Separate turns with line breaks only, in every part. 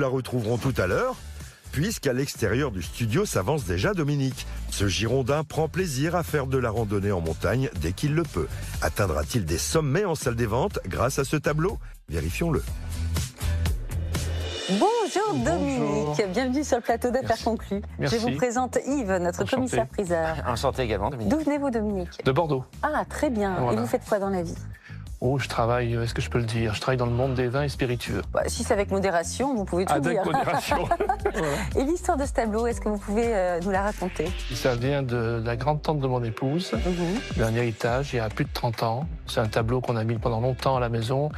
la retrouverons tout à l'heure, puisqu'à l'extérieur du studio s'avance déjà Dominique. Ce Girondin prend plaisir à faire de la randonnée en montagne dès qu'il le peut. Atteindra-t-il des sommets en salle des ventes grâce à ce tableau? Vérifions-le.
Bonjour Dominique, bienvenue sur le plateau d'Affaires conclues.
Merci.
Je vous présente Yves, notre commissaire priseur.
Enchanté également, Dominique.
D'où venez-vous Dominique?
De Bordeaux.
Ah très bien,
Voilà.
Et vous faites quoi dans la vie?
Oh, je travaille, est-ce que je peux le dire? Je travaille dans le monde des vins et spiritueux.
Si c'est avec modération, vous pouvez tout dire.
Avec modération. Voilà.
Et l'histoire de ce tableau, est-ce que vous pouvez nous la raconter?
Ça vient de la grande-tante de mon épouse, d'un héritage il y a plus de 30 ans. C'est un tableau qu'on a mis pendant longtemps à la maison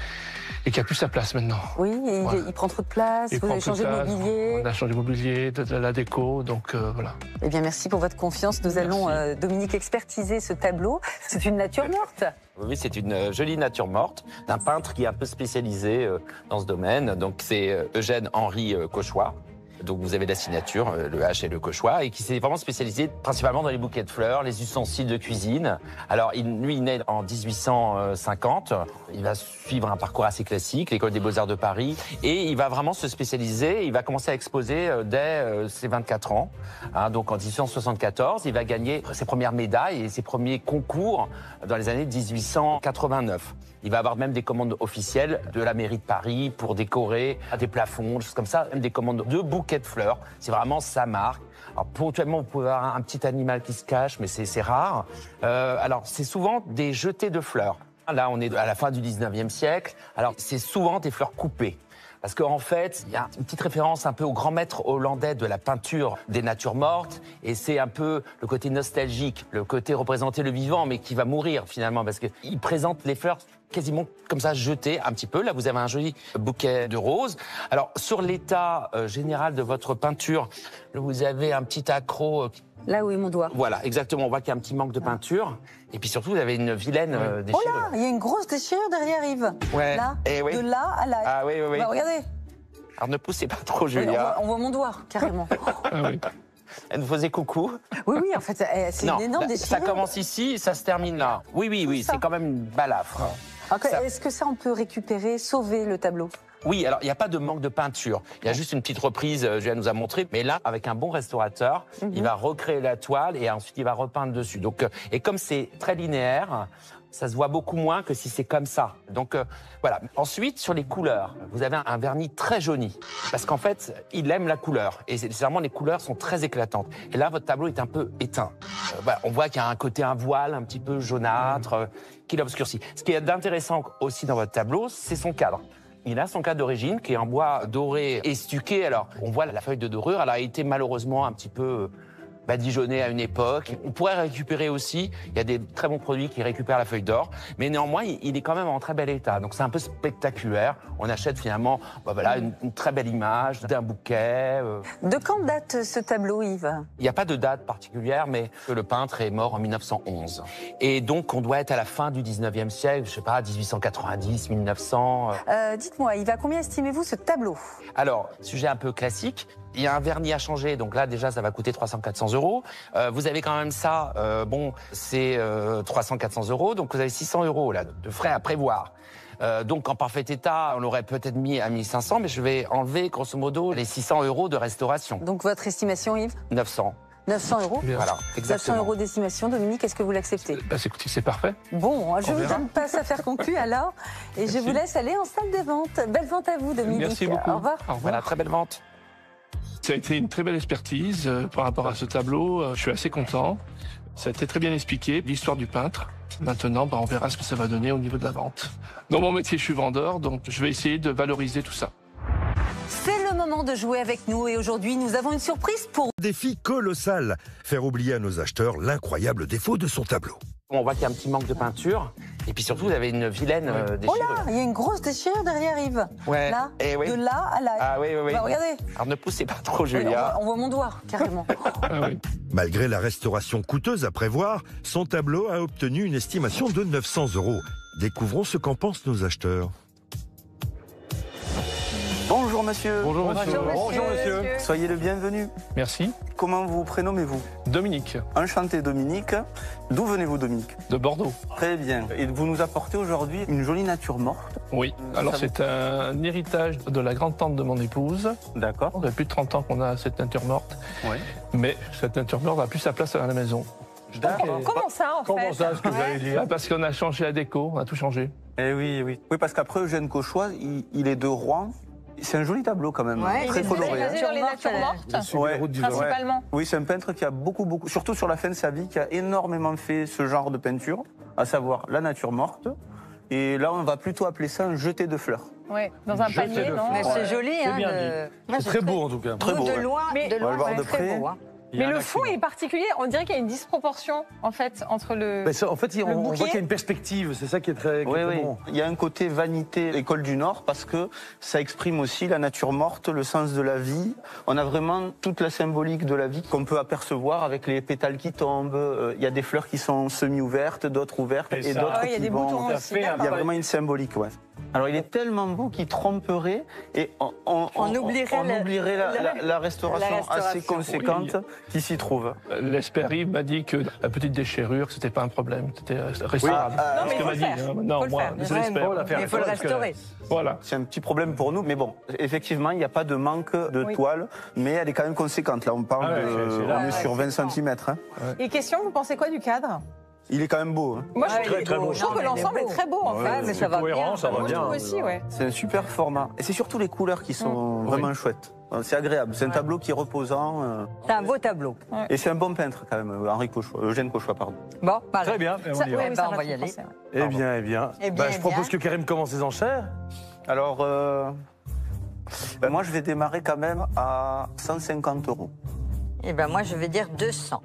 et qui a plus sa place maintenant.
Oui, et
Voilà.
il prend trop de place, vous avez changé de mobilier.
On a changé de mobilier, de la déco, donc voilà.
Eh bien merci pour votre confiance, nous allons, Dominique, expertiser ce tableau. C'est une nature morte.
Oui, c'est une jolie nature morte d'un peintre qui est un peu spécialisé dans ce domaine. Donc c'est Eugène-Henri Cauchois. Donc vous avez la signature, le H et le Cauchois, et qui s'est vraiment spécialisé principalement dans les bouquets de fleurs, les ustensiles de cuisine. Alors lui, il naît en 1850. Il va suivre un parcours assez classique, l'école des Beaux-Arts de Paris, et il va vraiment se spécialiser. Il va commencer à exposer dès ses 24 ans. Donc en 1874, il va gagner ses premières médailles et ses premiers concours dans les années 1889. Il va avoir même des commandes officielles de la mairie de Paris pour décorer des plafonds, des choses comme ça, même des commandes de bouquets de fleurs. C'est vraiment sa marque. Alors ponctuellement, vous pouvez avoir un petit animal qui se cache, mais c'est rare. Alors c'est souvent des jetés de fleurs. Là, on est à la fin du 19e siècle. Alors c'est souvent des fleurs coupées. Parce qu'en fait, il y a une petite référence un peu au grand maître hollandais de la peinture des natures mortes. Et c'est un peu le côté nostalgique, le côté représenter le vivant, mais qui va mourir finalement. Parce qu'il présente les fleurs quasiment comme ça, jetées un petit peu. Là, vous avez un joli bouquet de roses. Alors, sur l'état général de votre peinture, vous avez un petit accroc.
Là où est mon doigt.
Voilà, exactement. On voit qu'il y a un petit manque de peinture. Et puis surtout, vous avez une vilaine déchirure.
Oh là, il y a une grosse déchirure derrière Yves.
Ouais.
Là,
Eh oui.
de là à là.
Ah oui, oui, oui.
Bah, regardez.
Alors ne poussez pas trop, Julia.
On voit mon doigt, carrément.
Ah oui.
Elle nous faisait coucou.
Oui, oui, en fait, c'est une énorme déchirure.
Ça commence ici, ça se termine là. Oui, oui, oui, c'est quand même une balafre.
Est-ce que ça, on peut récupérer, sauver le tableau?
Oui, alors il n'y a pas de manque de peinture. Il y a juste une petite reprise, Julia nous a montré. Mais là, avec un bon restaurateur, il va recréer la toile et ensuite il va repeindre dessus. Donc, et comme c'est très linéaire, ça se voit beaucoup moins que si c'est comme ça. Donc voilà. Ensuite, sur les couleurs, vous avez un vernis très jauni. Parce qu'en fait, il aime la couleur. Et nécessairement, les couleurs sont très éclatantes. Et là, votre tableau est un peu éteint. Voilà, on voit qu'il y a un côté, un voile un petit peu jaunâtre qui l'obscurcit. Ce qui est d'intéressant aussi dans votre tableau, c'est son cadre. Il a son cadre d'origine qui est en bois doré estuqué. Alors, on voit la feuille de dorure, elle a été malheureusement un petit peu badigeonnée à une époque. On pourrait récupérer aussi, il y a des très bons produits qui récupèrent la feuille d'or, mais néanmoins, il est quand même en très bel état. Donc c'est un peu spectaculaire. On achète finalement voilà, une très belle image d'un bouquet.
De quand date ce tableau, Yves?
Il n'y a pas de date particulière, mais le peintre est mort en 1911. Et donc, on doit être à la fin du 19e siècle, je sais pas, 1890, 1900.
Dites-moi, Yves, à combien estimez-vous ce tableau?
Alors, sujet un peu classique. Il y a un vernis à changer, donc là déjà ça va coûter 300-400 euros. Vous avez quand même ça, bon, c'est 300-400 euros, donc vous avez 600 euros là de frais à prévoir. Donc en parfait état, on l'aurait peut-être mis à 1500, mais je vais enlever grosso modo les 600 euros de restauration.
Donc votre estimation, Yves?
900.
900 euros.
Voilà, exactement.
900 euros d'estimation. Dominique, est-ce que vous l'acceptez?
Bah, écoutez, c'est parfait.
Bon, je
On
vous
verra.
donne pas à faire conclu alors. Et je vous laisse aller en salle de vente. Belle vente à vous, Dominique.
Merci beaucoup.
Au revoir.
Au revoir.
Voilà, très belle vente.
Ça a été une très belle expertise par rapport à ce tableau. Je suis assez content. Ça a été très bien expliqué, l'histoire du peintre. Maintenant, on verra ce que ça va donner au niveau de la vente. Dans mon métier, je suis vendeur, donc je vais essayer de valoriser tout ça.
C'est le moment de jouer avec nous et aujourd'hui, nous avons une surprise pour
Défi colossal, faire oublier à nos acheteurs l'incroyable défaut de son tableau.
On voit qu'il y a un petit manque de peinture. Et puis surtout, vous avez une vilaine
Oh
déchirure.
là, il y a une grosse déchirure derrière, Yves.
Ouais.
Là,
Eh oui.
de là à là.
Ah oui, oui, oui.
Bah, regardez.
Alors ne poussez pas trop, Julia.
On voit mon doigt, carrément.
Ah oui.
Malgré la restauration coûteuse à prévoir, son tableau a obtenu une estimation de 900 euros. Découvrons ce qu'en pensent nos acheteurs.
Bonjour Bonjour monsieur.
Bonjour monsieur.
Bonjour monsieur.
Soyez le bienvenu.
Merci.
Comment vous prénommez-vous?
Dominique,
Enchanté Dominique. D'où venez-vous Dominique?
de Bordeaux.
Très bien. Et vous nous apportez aujourd'hui une jolie nature morte.
Oui. Alors c'est un héritage de la grande-tante de mon épouse.
D'accord.
Ça fait plus de 30 ans qu'on a cette nature morte.
Oui.
Mais cette nature morte n'a plus sa place à la maison.
Comment ça, en fait?
Comment ça, ce que vous allez dire?
Ah, parce qu'on a changé la déco, on a tout changé.
Eh oui, oui. Oui, parce qu'après Eugène Cauchois, il est de Rouen. C'est un joli tableau quand même,
Ouais,
très
il est
coloré.
basé dans les natures mortes,
Ouais,
principalement.
Oui, c'est un peintre qui a beaucoup, surtout sur la fin de sa vie, qui a énormément fait ce genre de peinture, à savoir la nature morte. Et là, on va plutôt appeler ça un jeté de fleurs.
Oui, dans un
Jeter
panier,
de
non?
fleurs.
Mais c'est joli,
C'est
hein.
bien dit. C'est très beau en tout cas.
Très beau.
De
ouais.
loin,
Mais-
de
On va
loin,
le voir
c'est
de
très
près.
beau. Hein.
Il y a
Mais
un
le fond
accident.
est particulier, on dirait qu'il y a une disproportion, en fait, entre le...
Mais ça, en fait, on voit
bouquet.
qu'il y a une perspective, c'est ça qui est très,
Oui, oui.
bon.
Il y a un côté vanité, école du Nord, parce que ça exprime aussi la nature morte, le sens de la vie. On a vraiment toute la symbolique de la vie qu'on peut apercevoir avec les pétales qui tombent. Il y a des fleurs qui sont semi-ouvertes, d'autres ouvertes
Et
et
ça,
d'autres
il y a
qui
des
vont...
boutons
ça
aussi.
fait un
Il y a vraiment une symbolique, ouais. Alors il est tellement beau qu'il tromperait et
On oublierait
la restauration assez
restauration.
conséquente qui s'y trouve.
L'Espéry m'a dit que la petite déchirure, c'était pas un problème, c'était restaurable.
Ah,
C'est ce
mais
que
faut
m'a
le
dit.
faire.
hein.
Faut
Non,
le
moi,
faire,
je
bien sûr.
l'espère.
faire.
Il faut le
Parce que-
restaurer.
Voilà.
C'est un petit problème pour nous, mais bon, effectivement, il n'y a pas de manque de
Oui.
toile, mais elle est quand même conséquente. Là, on parle
Ah ouais,
de,
c'est
on
là.
est sur 20 cm.
Et question, vous pensez quoi du cadre?
Il est quand même beau. Hein.
Moi,
Ouais,
je
il est
trouve
beau.
je trouve
Non,
que
mais il est
l'ensemble est
beau.
très beau, en fait.
mais ça va
cohérent,
bien.
ça va
Moi, je
bien.
trouve aussi, ouais.
C'est un super format. Et c'est surtout les couleurs qui sont vraiment chouettes. C'est agréable. C'est un tableau qui est reposant.
C'est un beau tableau.
Et c'est un bon peintre quand même, Eugène Cauchois, pardon.
Bon, voilà.
Très bien, et on
Ça,
y va.
oui,
Eh
ça
ben, on
m'a
va y
fait
aller.
penser, ouais.
Eh bien, eh bien.
Eh bien,
Je
eh
propose
bien.
que Karim commence ses enchères.
Alors, moi, je vais démarrer quand même à 150 €.
Eh ben moi, je vais dire 200.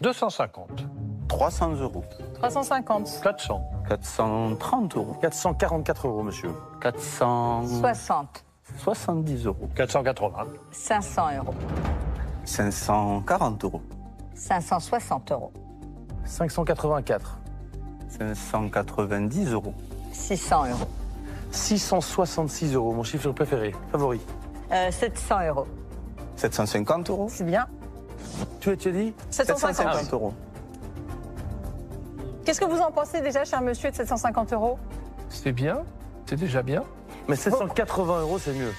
250,
300 €.
350.
400,
430 €.
444 €, monsieur.
60.
470 €.
480,
500 €.
540 €.
560 €.
584,
590 €.
600 €.
666 €, mon chiffre préféré, favori.
700 €.
750 €.
C'est bien.
Tu as dit
750.
750 €.
Qu'est-ce que vous en pensez déjà, cher monsieur, de 750 €?
C'est bien, c'est déjà bien.
Mais 780 €, c'est mieux.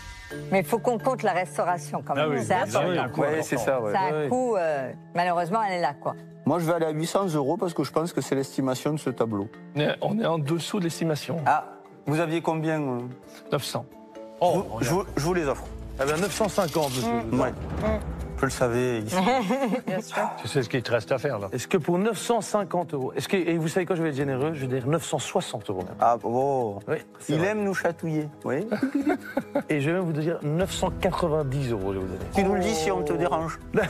Mais il faut qu'on compte la restauration quand même. C'est important.
Ouais, c'est ça, ouais.
C'est un
Ouais.
coût, malheureusement, elle est là, quoi.
Moi, je vais aller à 800 € parce que je pense que c'est l'estimation de ce tableau.
On est en dessous de l'estimation.
Ah, vous aviez combien
900.
Oh,
je vous les offre.
Eh bien, 950, monsieur.
Ouais. Je le savais.
Bien sûr.
Tu sais ce qu'il te reste à faire, là.
Est-ce que pour 950 €, et vous savez quoi, je vais être généreux, je vais dire 960 € même.
Ah, oh.
Oui, c'est
Il
vrai.
aime nous chatouiller. Oui.
Et je vais même vous dire 990 €, je vais vous donner.
Tu nous le dis si on te dérange.
C'est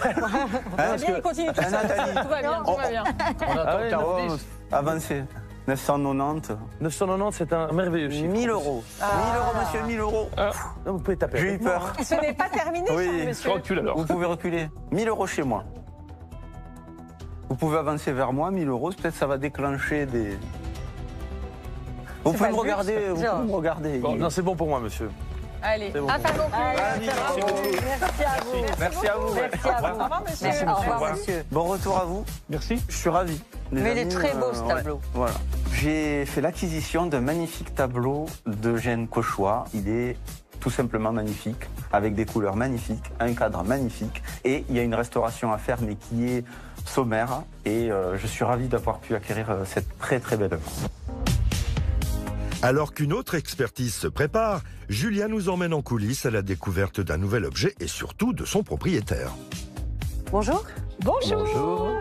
bien, il continue tout ça.
Nathalie.
Tout va bien, tout va bien.
On attend
Ah ouais,
que t'as
non,
repris.
Avancez. 990.
990, c'est un merveilleux chiffre.
1000 €. 1000 €, monsieur, 1000 €.
Non, vous pouvez taper.
J'ai eu peur.
Ce n'est pas terminé,
Oui.
cher
Je
monsieur.
recule alors.
Vous pouvez reculer. 1000 € chez moi. Vous pouvez avancer vers moi, 1000 €. Peut-être ça va déclencher des. Vous
C'est
pouvez
pas
me
le but,
regarder. Vous pouvez me regarder.
Bon, non, c'est bon pour moi, monsieur.
Allez,
C'est bon.
un pas non plus.
Allez, bravo. Merci à vous.
Merci à vous.
Merci à
Au
vous.
revoir, monsieur.
Merci, au revoir, monsieur.
Bon retour à vous.
Merci.
Je suis ravi. Les
Mais il est
amis,
très beau, ce
ouais,
tableau.
voilà. J'ai fait l'acquisition d'un magnifique tableau d'Eugène Cauchois. Il est tout simplement magnifique, avec des couleurs magnifiques, un cadre magnifique. Et il y a une restauration à faire, mais qui est sommaire. Et je suis ravi d'avoir pu acquérir cette très très belle œuvre.
Alors qu'une autre expertise se prépare, Julia nous emmène en coulisses à la découverte d'un nouvel objet et surtout de son propriétaire.
Bonjour. Bonjour.